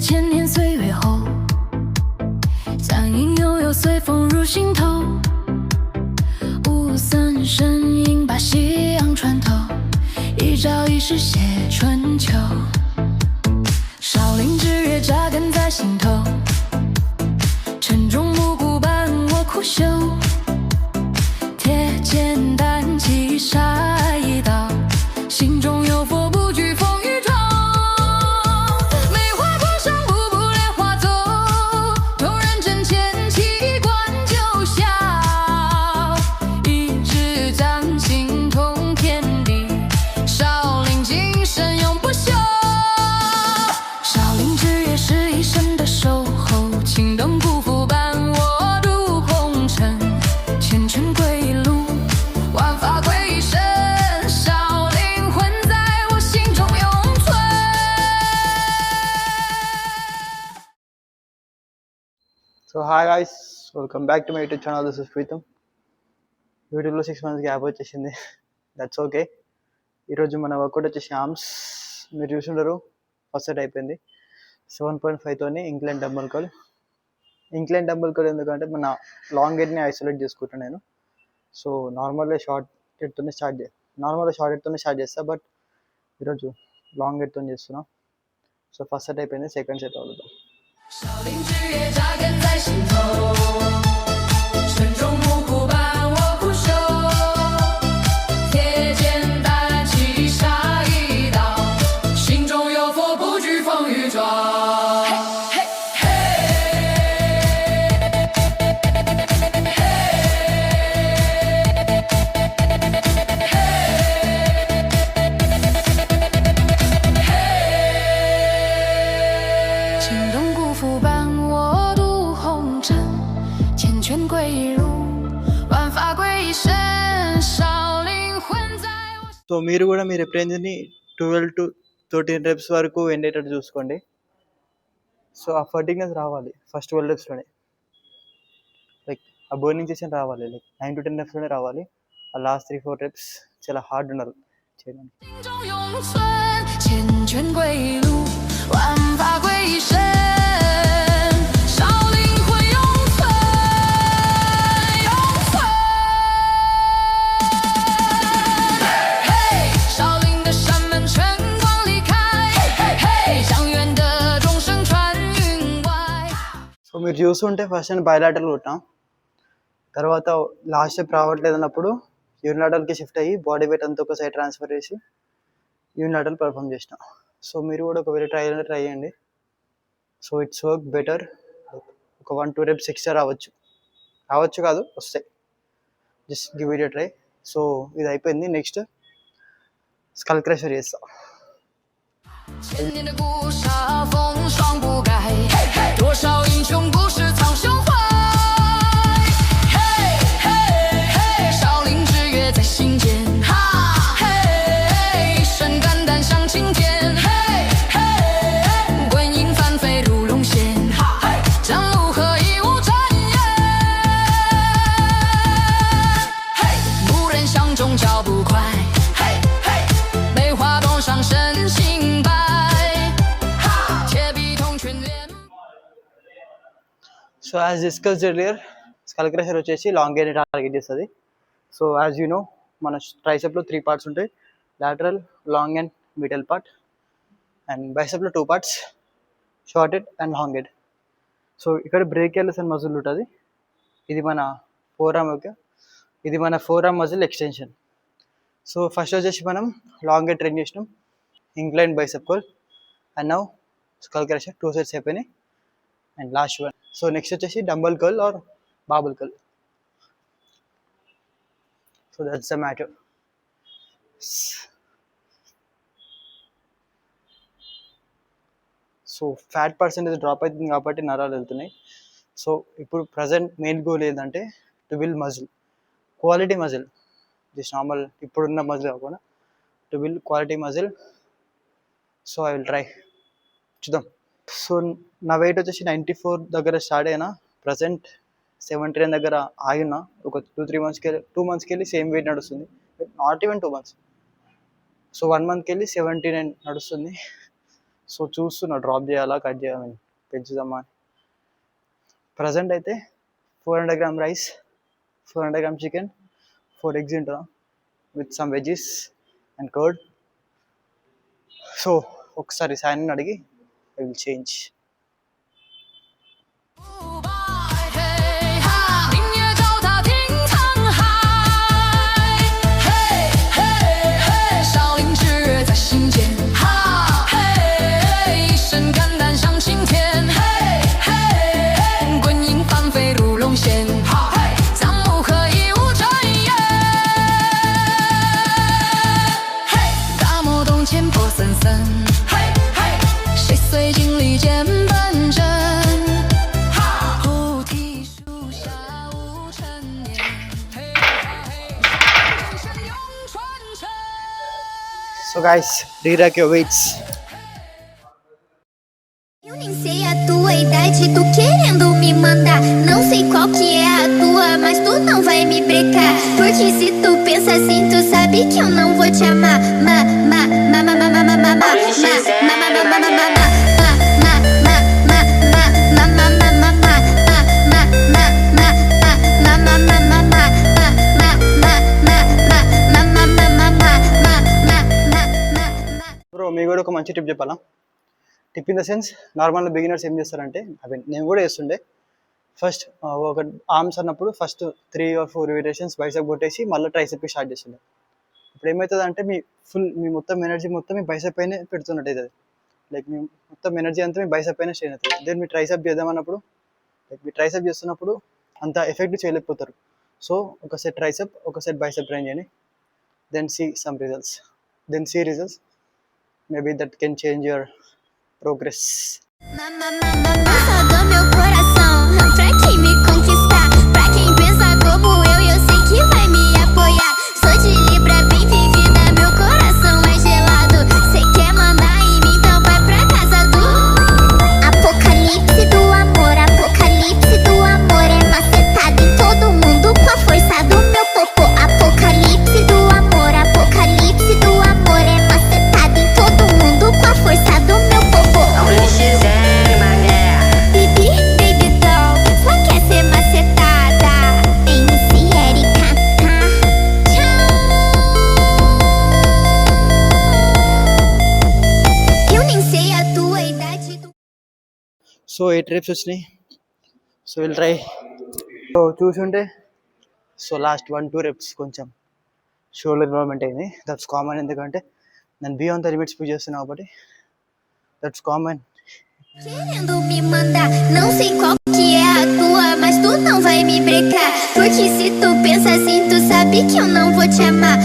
千年岁月后，将应悠悠随风入心头。雾森身影把夕阳穿透，一朝一夕写春秋。少林之约扎根在心头，晨钟暮鼓伴我苦修。铁剑担起杀一刀，心中有佛不惧风雨中。梅花坡上步步莲花走，同人阵前七关九霄。一直将心通天地，少林精神永不朽。少林之约是一生的守候，青灯不负伴我渡红尘。前尘归路，万法归一身，少灵魂在我心中永存。So hi guys, welcome back to my YouTube channel. This is Pritam. యూట్యూబ్లో 6 months gap వచ్చేసింది, that's okay. ఈరోజు మన work out వచ్చేసి arms. మీరు చూసుంటారు, ఫస్ట్ సెట్ అయిపోయింది 7.5తోని incline dumbbell curl. Incline dumbbell curl ఎందుకంటే మన లాంగ్ హెడ్ని ఐసోలేట్ చేసుకుంటాను నేను. సో నార్మల్గా షార్ట్ హెడ్తోనే స్టార్ట్ చేస్తా, బట్ ఈరోజు లాంగ్ హెడ్తో చేస్తున్నా. సో ఫస్ట్ సెట్ అయిపోయింది, సెకండ్ సెట్ అవుతుంది. 少林之约扎根在心头，晨钟暮鼓伴我苦修。铁剑担起杀一刀，心中有佛不惧风雨中。青灯不负伴我渡红尘，千拳归路，万法归一身，少灵魂在我。సో మీరు కూడా మీ రెప్ రేంజ్ని 12 to 13 reps వరకు ఎండేటట్టు చూసుకోండి. సో ఆ ఫటిగ్నెస్ రావాలి ఫస్ట్ 12 repsలోనే, లైక్ ఆ బర్నింగ్ సెషన్ రావాలి, లైక్ 9 to 10 repsలోనే రావాలి. ఆ లాస్ట్ 3-4 reps చాలా హార్డ్ ఉండాలి చేయడానికి.心中永存，千拳归路，万法归一身，少灵魂永存，永存。嘿，少林的山门晨光离开，嘿，向远的钟声传云外。 సో మీరు చూస్తుంటే ఫస్ట్ నేను బయలాటలు కొట్టాం, తర్వాత లాస్ట్ స్టెప్ రావట్లేదు అన్నప్పుడు యూనిలాటర్కి షిఫ్ట్ అయ్యి బాడీ వెయిట్ అంతా ఒక సైడ్ ట్రాన్స్ఫర్ చేసి యూనిలాటరల్ పర్ఫామ్ చేసిన. సో మీరు కూడా ఒకవేళ ట్రై చేయండి. So it's work better. ఒక 1-2 reps ఎక్స్ట్రా రావచ్చు కాదు, వస్తాయి. Just give it a try. So ఇది అయిపోయింది, నెక్స్ట్ స్కల్ క్రషర్ చేస్తా. 千年的故沙风霜不改，多少英雄故事藏胸怀。嘿，嘿，嘿，少林之约在心间，哈，嘿，神肝胆向青天，嘿，嘿，滚影翻飞如龙仙，哈，江路合一无战烟。嘿，蓦然相中脚步快，嘿，嘿，梅花洞上身心白。 so as discussed earlier, skull crusher వచ్చేసి లాంగ్ హెడ్ టార్గెట్ చేస్తుంది. సో యాజ్ యూ నో, మన ట్రైసెప్లో 3 parts ఉంటాయి, lateral, long head, middle part. And బైసెప్లో 2 parts, short head and long head. So ఇక్కడ బ్రేకియర్స్ అండ్ మజిల్ ఉంటుంది. ఇది మన forearm muscle extension. So first వచ్చేసి మనం లాంగ్ హెడ్ ట్రైన్ చేసినాం, incline bicep curl, and now skull crusher 2 sets అయిపోయినాయి. And last one. So next వచ్చేసి dumbbell curl or barbell curl. So that's the matter. So fat percentage drop అవుతుంది కాబట్టి నరాలు వెళ్తున్నాయి. సో ఇప్పుడు ప్రజెంట్ మెయిన్ గోల్ ఏంటంటే to build muscle, quality muscle. Just normal ఇప్పుడున్న మజిల్ కాకుండా to build quality muscle. So I will try, చూద్దాం. సో నా వెయిట్ వచ్చేసి 94 దగ్గర స్టార్ట్ అయినా, ప్రజెంట్ 79 దగ్గర ఆగిన. ఒక 2 monthsకి వెళ్ళి సేమ్ వెయిట్ నడుస్తుంది, నాట్ ఈవెన్ 2 months. సో 1 monthకి వెళ్ళి 79 నడుస్తుంది. సో చూస్తున్నా డ్రాప్ చేయాలా కట్ చేయాలని పెంచుదామా అని. ప్రజెంట్ అయితే 400 gram rice, 400 gram chicken, 4 eggs తింటున్నా with some veggies and curd. So ఒకసారి సాయిని అడిగి I will change. 明月照大厅沧海，嘿嘿嘿，少林志在心间，哈嘿，一身肝胆向青天，嘿嘿嘿，滚影翻飞如龙仙，哈嘿，藏木何以无真言，嘿，大漠东迁破森森，嘿嘿，谁随经历剑奔阵。So guys, re-rack your weights. Eu nem sei a tua idade, tu querendo me mandar. Não sei qual que é a tua, mas tu não vai me brecar. Porque se tu pensa assim, tu sabe que eu não vou te amar. Bro మీకు కూడా ఒక మంచి tip చెప్పాలా. Tip in the sense, normal beginners ఏం చేస్తారంటే, అవి నేను కూడా చేస్తుండే, ఫస్ట్ ఒక ఆర్మ్స్ అన్నప్పుడు ఫస్ట్ 3 or 4 వేరియేషన్స్ బైసెప్ కొట్టేసి మళ్ళీ ట్రైసెప్కి స్టార్ట్ చేస్తుండే. ఇప్పుడు ఏమవుతుంది అంటే మీ మొత్తం ఎనర్జీ మొత్తం మీ బైసెప్ పైనే పెడుతున్నట్టు అవుతుంది. లైక్ మీ మొత్తం ఎనర్జీ అంతా మీ బైసెప్ పైన స్ట్రెయిన్ అవుతుంది. దెన్ మీ ట్రైసెప్ చేద్దామన్నప్పుడు, లైక్ మీ ట్రైసెప్ చేస్తున్నప్పుడు అంత ఎఫెక్ట్ చేయలేకపోతారు. సో ఒక సెట్ ట్రైసెప్, ఒక సెట్ బైసెప్ ట్రైన్ చేయండి. Then see results. Maybe that can change your progress. Pensa do meu coração, pra quem me conquistar. Pra quem pensa como eu sei que vai me apoiar. Sou de Libra, bem vivida, meu coração é gelado. Cê quer mandar em mim, então vai pra casa do Apocalipse do amor é macetado em todo mundo com a força do meu popô. Apocalipse do amor é macetado em todo mundo com a força do meu popô. Baby doll, só quer ser macetada. MC Erika, tchau. Eu nem sei a tua idade. So 8 reps వచ్చినాయి. So will try. So చూసుంటే last 1-2 reps కొంచెం shoulder involvement అయింది. That's common, ఎందుకంటే నేను beyond the limits push చేస్తున్నా కాబట్టి that's common. Querendo me mandar, não sei qual que é a tua, mas tu não vai me brecar. Porque se tu pensa assim, tu sabe que eu não vou te amar.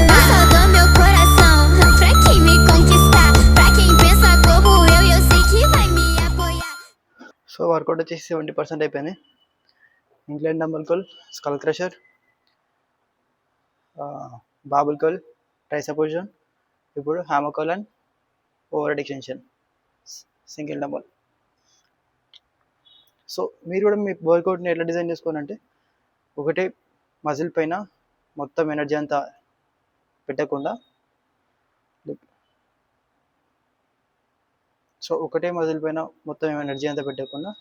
Pensa do meu coração, pra quem me conquistar. Pra quem pensa como eu sei que vai me apoiar. So workout వచ్చేసి 70% అయిపోయింది. Incline dumbbell curl, skull crusher, barbell curl, tricep position, ఇప్పుడు hammer curl and overhead extension, single dumbbell. So మీరు కూడా మీ వర్కౌట్ని ఎట్లా design చేసుకోవాలంటే, ఒకటే muscle పైన మొత్తం ఎనర్జీ అంతా పెట్టకుండా, సో ఒకటే మజిల్ పైన మొత్తం ఎనర్జీ అంతా పెట్టకుండా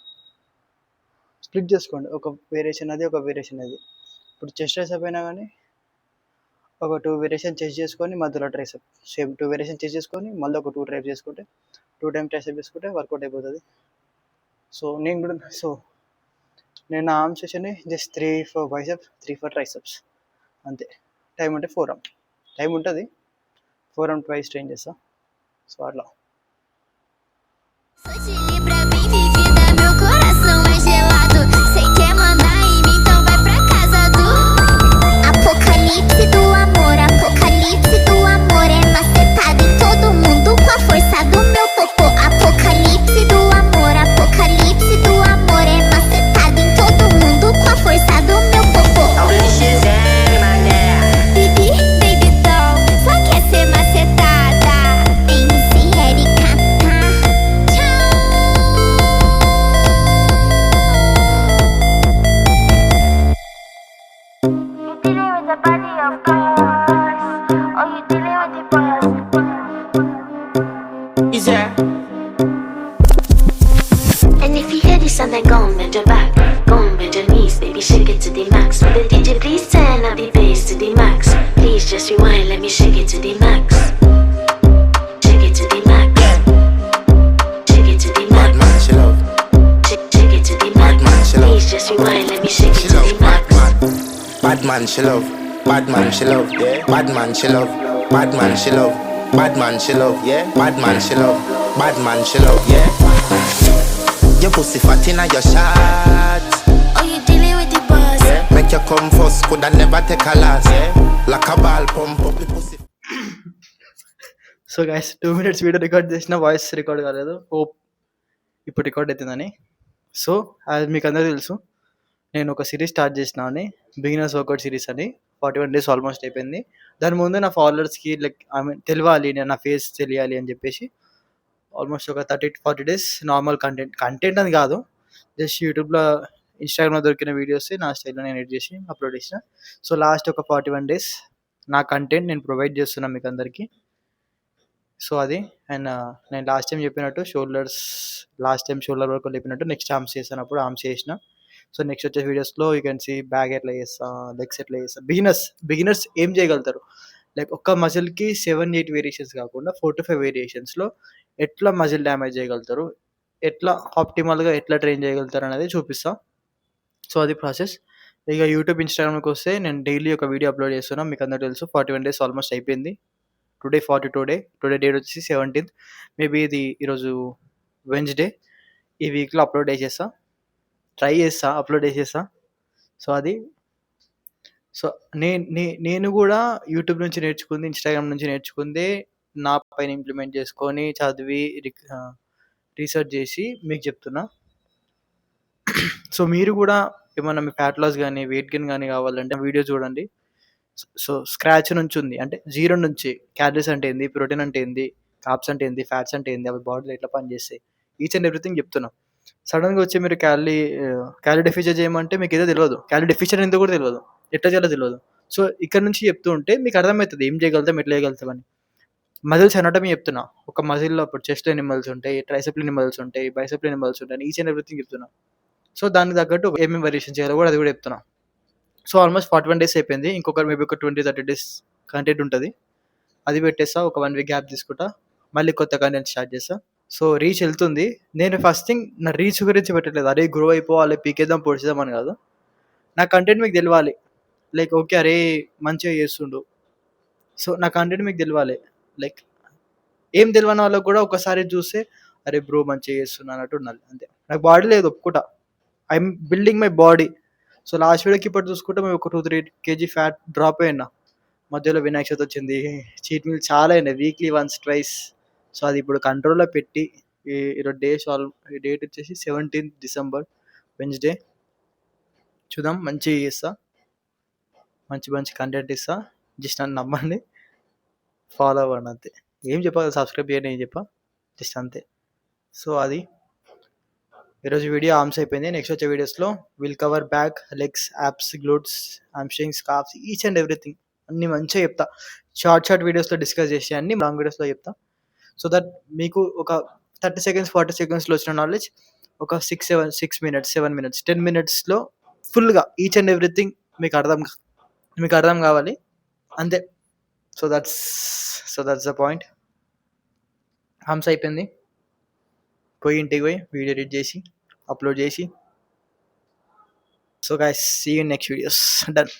స్ప్లిట్ చేసుకోండి. ఒక వేరియేషన్ అది, ఒక వేరియేషన్ అది. ఇప్పుడు చెస్ట్ ట్రైసెప్ అయినా కానీ ఒక 2 వేరియేషన్ చెస్ట్ చేసుకొని మధ్యలో ట్రైసెప్, సేమ్ 2 వేరియేషన్ చెస్ట్ చేసుకొని మళ్ళీ ఒక 2 ట్రైప్ చేసుకుంటే, 2 టైమ్ ట్రైసెప్ చేసుకుంటే వర్కౌట్ అయిపోతుంది. సో నేను నా ఆర్మ్ సెషన్ని just 3 for biceps, 3 for triceps అంతే. టైం ఉంటే 4 arm టైం ఉంటుంది, 4 arm ట్వైస్ ట్రైన్ చేస్తా. సో అట్లా. Sou de Libra, bem vivida, meu coração é gelado. Cê quer mandar em mim, então vai pra casa do Apocalipse do amor é macetado em todo mundo com a força do meu popô. Apocalipse do amor é macetado em todo mundo com a força do meu popô. Baby doll, só quer ser macetada. Oh, you dealing with the boss? Yeah. And if you hear this song, then go and bend your back, go and bend your knees, baby, shake it to the max. Will the DJ please turn up the bass to the max? Please just rewind, let me shake it to the max. Shake it to the max. Shake it to the max. Bad man, she love. Shake it to the max. Bad man, she love. Please just rewind, let me shake it She to love. the max. Bad man, she love. Bad man, she love. Yeah. Bad man, she love. Bad man, she love. Bad man, she love. Yeah. Bad man, she love. Bad man, she love. Yeah. Your pussy fat inna your shot. Oh, you dealing with the boss? Yeah. Make you come first, coulda never take a last. Yeah. Like a ball pump up the pussy. So guys 2 minutes video record చేసిన voice record కాలేదు. Hope ఇప్పుడు record అవుతుందని. So అది మీకు అందరూ తెలుసు, నేను ఒక సిరీస్ స్టార్ట్ చేసిన అని, బిగినర్స్ వర్కౌట్ సిరీస్ అని. 41 days ఆల్మోస్ట్ అయిపోయింది. దాని ముందు నా ఫాలోవర్స్కి తెలియాలి, నేను నా ఫేస్ తెలియాలి అని చెప్పేసి ఆల్మోస్ట్ ఒక 30-40 days నార్మల్ కంటెంట్ అని కాదు, జస్ట్ యూట్యూబ్లో ఇన్స్టాగ్రామ్లో దొరికిన వీడియోస్ నా స్టైల్లో నేను ఎడిట్ చేసి అప్లోడ్ చేసిన. సో లాస్ట్ ఒక 41 days నా కంటెంట్ నేను ప్రొవైడ్ చేస్తున్నాను మీకు అందరికీ. సో అది. అండ్ నేను లాస్ట్ టైం చెప్పినట్టు షోల్డర్ వరకు చెప్పినట్టు నెక్స్ట్ ఆర్మ్స్ చేసినప్పుడు ఆర్మ్స్ చేసిన. సో నెక్స్ట్ వచ్చే వీడియోస్లో యూ కెన్ సీ బ్యాక్ ఎట్లా చేస్తా, లెగ్స్ ఎట్లా చేస్తా. బిగినర్స్ ఏం చేయగలుగుతారు, లైక్ ఒక్క మజిల్కి 7-8 వేరియేషన్స్ కాకుండా 4-5 వేరియేషన్స్లో ఎట్లా మజిల్ డ్యామేజ్ చేయగలుగుతారు, ఎట్లా ఆప్టిమల్గా ఎట్లా ట్రైన్ చేయగలుగుతారు అనేది చూపిస్తా. సో అది ప్రాసెస్. ఇక యూట్యూబ్ ఇన్స్టాగ్రామ్కి వస్తే నేను డైలీ ఒక వీడియో అప్లోడ్ చేస్తున్నాను, మీకు అందరూ తెలుసు. 41 days ఆల్మోస్ట్ అయిపోయింది. Today 42 day. టుడే డేట్ వచ్చేసి 17th. మేబీ ఇది ఈరోజు వెన్స్డే. ఈ వీక్లో అప్లోడ్ చేసేస్తా, ట్రై చేస్తా, అప్లోడ్ చేసేస్తా. సో అది. సో నేను కూడా యూట్యూబ్ నుంచి నేర్చుకుంది, ఇన్స్టాగ్రామ్ నుంచి నేర్చుకుందే నా పైన ఇంప్లిమెంట్ చేసుకొని చదివి రీసెర్చ్ చేసి మీకు చెప్తున్నా. సో మీరు కూడా ఏమన్నా మీ ఫ్యాట్ లాస్ కానీ వెయిట్ గెయిన్ కానీ కావాలంటే వీడియో చూడండి. సో స్క్రాచ్ నుంచి ఉంది, అంటే 0 నుంచి క్యాలరీస్ అంటే ఏంది, ప్రోటీన్ అంటే ఏంది, కార్బ్స్ అంటే ఏంది, ఫ్యాట్స్ అంటే ఏంది, అవి బాడీలో ఎట్లా పనిచేస్తాయి, ఈచ్ అండ్ ఎవ్రీథింగ్ చెప్తున్నాం. సడన్గా వచ్చి మీరు క్యాలరీ డెఫిషియట్ చేయమంటే మీకు ఏదో తెలియదు, క్యాలరీ డెఫిషియట్ ఎందుకు కూడా తెలియదు, ఎట్లా చేయాలో తెలియదు. సో ఇక్కడ నుంచి చెప్తూ ఉంటే మీకు అర్థమవుతుంది ఏం చేయగలుగుతాం, ఎట్లా చేయగలుగుతామని. మజిల్స్ అనటమే చెప్తున్నా. ఒక మజిల్లో ఇప్పుడు చెస్ట్ ఎనిమల్స్ ఉంటాయి, ట్రైసెప్ల్ ఎనిమల్స్ ఉంటాయి, బైసెప్ల్ ఎనిమల్స్ ఉంటాయి, ఈచ్ అండ్ ఎవ్రీథింగ్ చెప్తున్నా. సో దానికి తగ్గట్టు ఏమేమి వేరియేషన్ చేయాలో కూడా అది కూడా చెప్తున్నా. సో ఆల్మోస్ట్ 41 days అయిపోయింది. ఇంకొక మేబీ ఒక 20-30 days కంటెంట్ ఉంటుంది, అది పెట్టేస్తా. ఒక 1 week గ్యాప్ తీసుకుంటా, మళ్ళీ కొత్త కంటెంట్ స్టార్ట్ చేస్తా. సో రీచ్ వెళ్తుంది. నేను ఫస్ట్ థింగ్ నా రీచ్ గురించి పెట్టట్లేదు, అరే గ్రో అయిపోవాలి, పీకేద్దాం, పొడిచేద్దాం అని కాదు. నా కంటెంట్ మీకు తెలియాలి, లైక్ ఓకే అరే మంచిగా చేస్తుండు. సో నా కంటెంట్ మీకు తెలియాలి, లైక్ ఏం తెలియని వాళ్ళకి కూడా ఒకసారి చూస్తే అరే బ్రో మంచిగా చేస్తున్నా అన్నట్టు ఉండాలి. అంతే. నాకు బాడీ లేదు ఒప్పుకుంటా, I'm building my body. So last వీడియోకి ఇప్పుడు చూసుకుంటే మేము ఒక 2-3 kg ఫ్యాట్ డ్రాప్ అయినా. మధ్యలో వినాయక చవితి వచ్చింది, చీట్ మీల్ చాలా అయినాయి, వీక్లీ వన్స్ ట్వైస్. సో అది ఇప్పుడు కంట్రోల్లో పెట్టి ఈరోజు డేట్ వచ్చేసి 17th December వెన్స్డే. చూద్దాం, మంచిగా చేస్తా, మంచి కంటెంట్ ఇస్తా. జస్ట్ నన్ను నమ్మండి, ఫాలో అవ్వండి అంతే. ఏం చెప్పాలి, సబ్స్క్రైబ్ చేయండి, ఏం చెప్పా, జస్ట్ అంతే. సో అది ఈరోజు వీడియో ఆర్మ్స్ అయిపోయింది. నెక్స్ట్ వచ్చే వీడియోస్లో will cover back, legs, apps, glutes, hamstrings, calves, each and everything అన్ని మంచిగా చెప్తా. షార్ట్ వీడియోస్లో డిస్కస్ చేసి అన్ని లాంగ్ వీడియోస్లో చెప్తా. సో దట్ మీకు ఒక 30 seconds 40 secondsలో వచ్చిన నాలెడ్జ్ ఒక 6 minutes 7 minutes 10 minutesలో ఫుల్గా ఈచ్ అండ్ ఎవ్రీథింగ్ మీకు అర్థం కావాలి అంతే. So that's the point. Arms అయిపోయింది, పోయి ఇంటికి పోయి వీడియో ఎడిట్ చేసి అప్లోడ్ చేసి. So guys, see you next videos. Done.